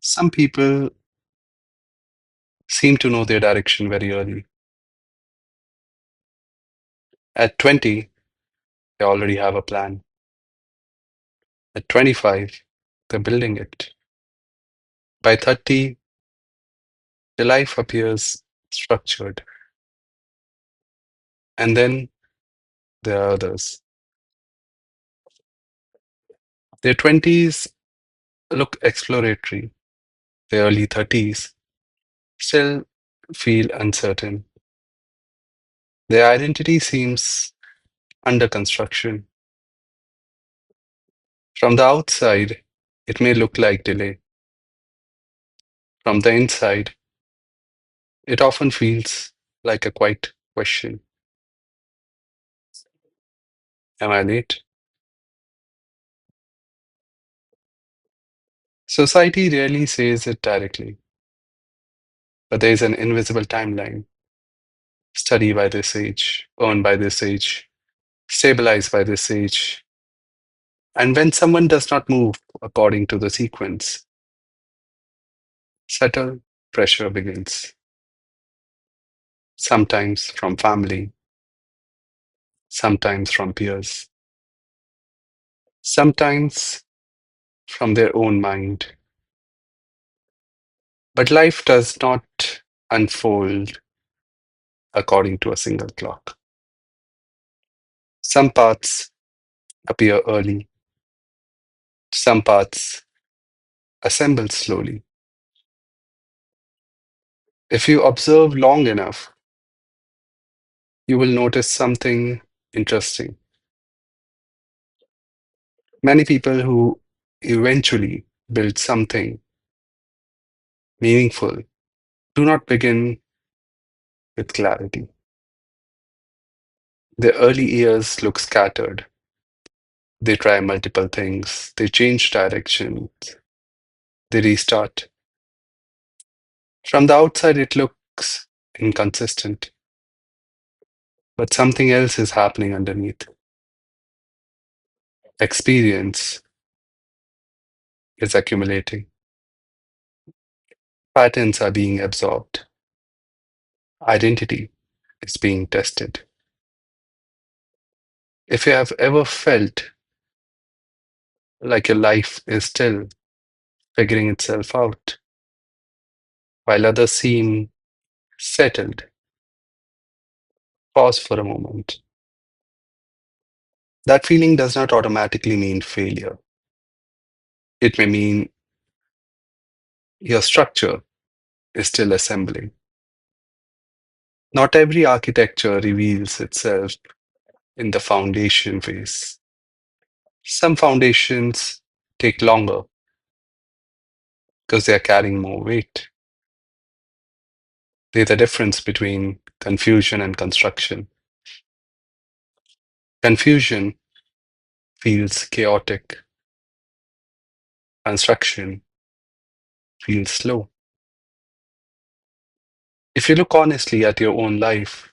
Some people seem to know their direction very early. At 20, they already have a plan. At 25, they're building it. By 30, their life appears structured. And then there are others. Their 20s look exploratory. Their early 30s still feel uncertain. Their identity seems under construction. From the outside, it may look like delay. From the inside, it often feels like a quiet question. Am I late? Society rarely says it directly, but there is an invisible timeline. Study by this age, earn by this age, stabilize by this age. And when someone does not move according to the sequence, subtle pressure begins, sometimes from family, sometimes from peers, sometimes from their own mind. But life does not unfold according to a single clock. Some paths appear early, some paths assemble slowly. If you observe long enough, you will notice something interesting. Many people who eventually build something meaningful do not begin with clarity. Their early years look scattered. They try multiple things, they change directions, they restart. From the outside, it looks inconsistent, but something else is happening underneath. Experience is accumulating, patterns are being absorbed, identity is being tested. If you have ever felt like your life is still figuring itself out, while others seem settled, pause for a moment. That feeling does not automatically mean failure. It may mean your structure is still assembling. Not every architecture reveals itself in the foundation phase. Some foundations take longer because they are carrying more weight. They're the difference between confusion and construction. Confusion feels chaotic, construction feels slow. If you look honestly at your own life,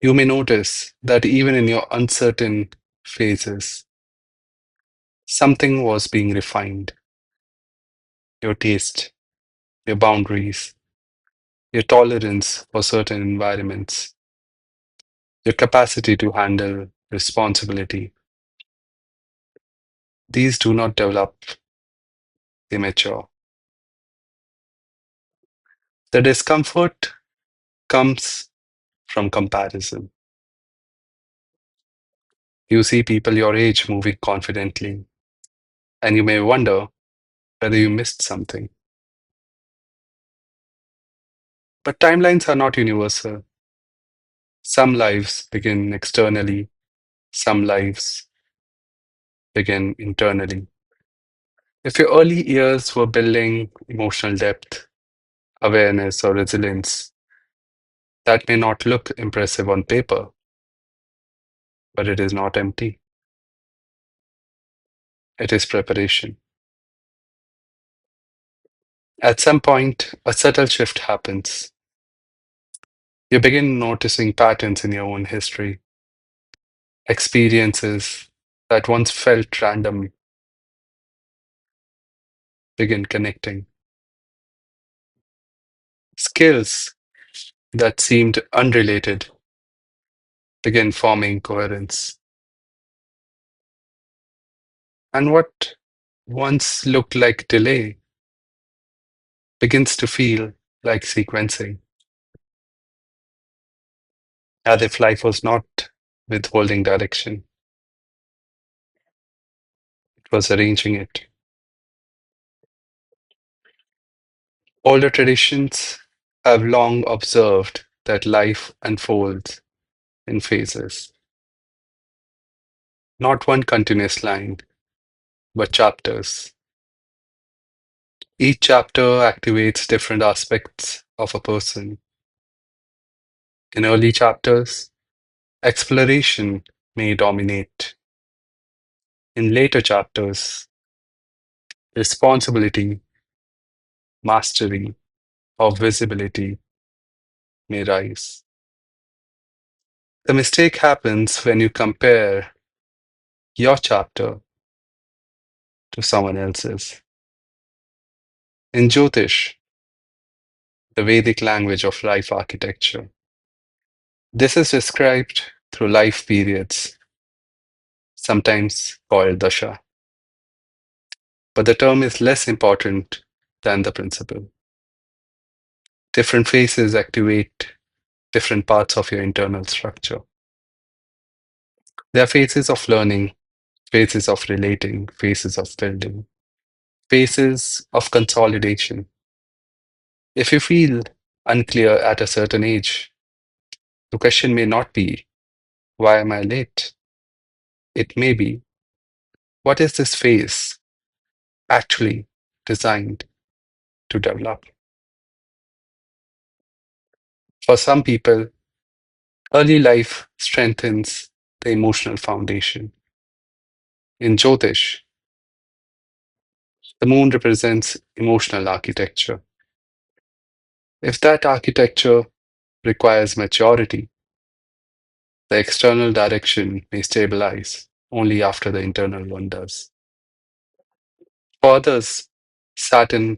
you may notice that even in your uncertain phases, something was being refined. Your taste, your boundaries, your tolerance for certain environments, your capacity to handle responsibility. These do not develop, they mature. The discomfort comes from comparison. You see people your age moving confidently, and you may wonder whether you missed something. But timelines are not universal. Some lives begin externally, some lives begin internally. If your early years were building emotional depth, awareness, or resilience, that may not look impressive on paper, but it is not empty. It is preparation. At some point, a subtle shift happens. You begin noticing patterns in your own history, experiences that once felt random begin connecting. Skills that seemed unrelated begin forming coherence. And what once looked like delay begins to feel like sequencing, as if life was not withholding direction, it was arranging it. Older traditions have long observed that life unfolds in phases, not one continuous line, but chapters. Each chapter activates different aspects of a person. In early chapters, exploration may dominate. In later chapters, responsibility, mastery, or visibility may rise. The mistake happens when you compare your chapter to someone else's. In Jyotish, the Vedic language of life architecture, this is described through life periods, sometimes called dasha. But the term is less important than the principle. Different phases activate different parts of your internal structure. There are phases of learning, phases of relating, phases of building, phases of consolidation. If you feel unclear at a certain age, the question may not be, why am I late? It may be, what is this phase actually designed to develop? For some people, early life strengthens the emotional foundation. In Jyotish, the moon represents emotional architecture. If that architecture requires maturity, the external direction may stabilize only after the internal one does. For others, Saturn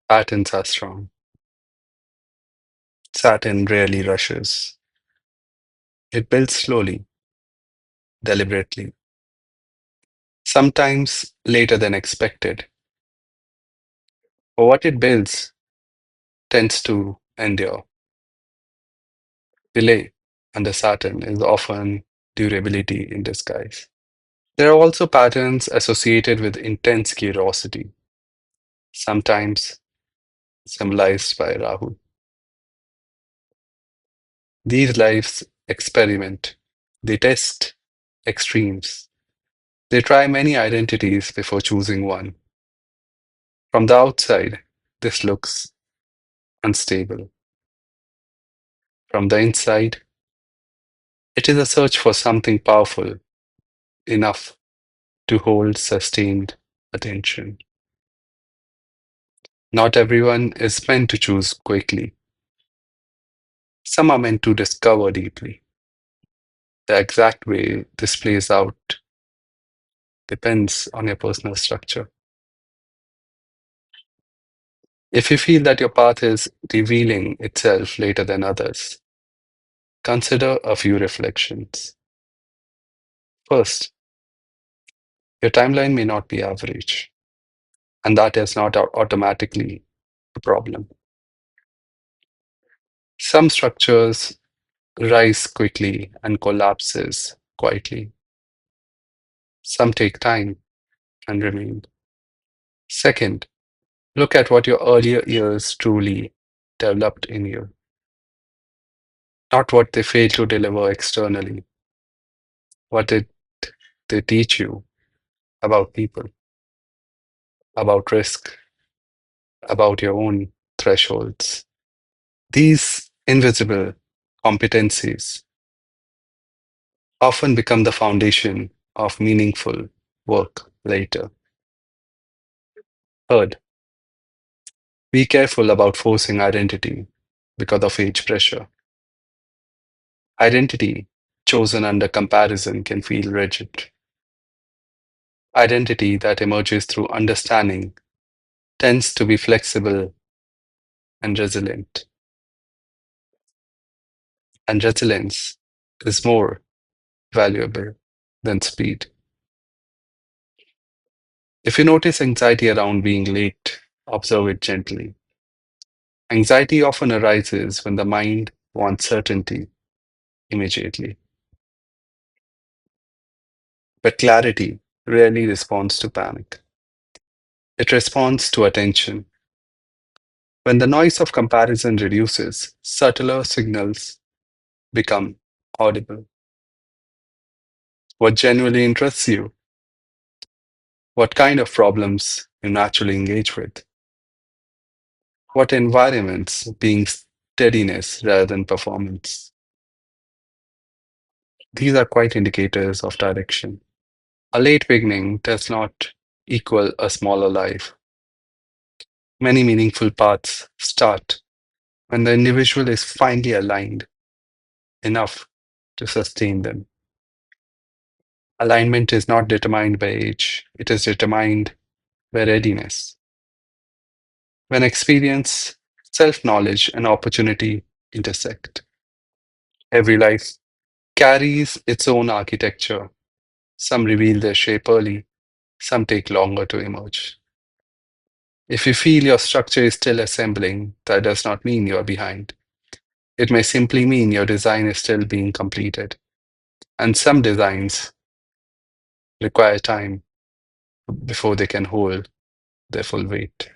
patterns are strong. Saturn rarely rushes. It builds slowly, deliberately, sometimes later than expected. But what it builds tends to endure. Delay under Saturn is often durability in disguise. There are also patterns associated with intense curiosity, sometimes symbolized by Rahu. These lives experiment, they test extremes, they try many identities before choosing one. From the outside, this looks unstable. From the inside, it is a search for something powerful enough to hold sustained attention. Not everyone is meant to choose quickly. Some are meant to discover deeply. The exact way this plays out depends on your personal structure. If you feel that your path is revealing itself later than others, consider a few reflections. First, your timeline may not be average, and that is not automatically a problem. Some structures rise quickly and collapses quietly. Some take time and remain. Second, look at what your earlier years truly developed in you, not what they fail to deliver externally. What did they teach you about people, about risk, about your own thresholds? These invisible competencies often become the foundation of meaningful work later. Third, be careful about forcing identity because of age pressure. Identity chosen under comparison can feel rigid. Identity that emerges through understanding tends to be flexible and resilient. And resilience is more valuable than speed. If you notice anxiety around being late, observe it gently. Anxiety often arises when the mind wants certainty immediately, but clarity rarely responds to panic. It responds to attention. When the noise of comparison reduces, subtler signals become audible. What genuinely interests you? What kind of problems you naturally engage with? What environments being steadiness rather than performance? These are quite indicators of direction. A late beginning does not equal a smaller life. Many meaningful paths start when the individual is finely aligned enough to sustain them. Alignment is not determined by age, it is determined by readiness. When experience, self knowledge, and opportunity intersect, every life carries its own architecture. Some reveal their shape early, some take longer to emerge. If you feel your structure is still assembling, that does not mean you are behind. It may simply mean your design is still being completed. And some designs require time before they can hold their full weight.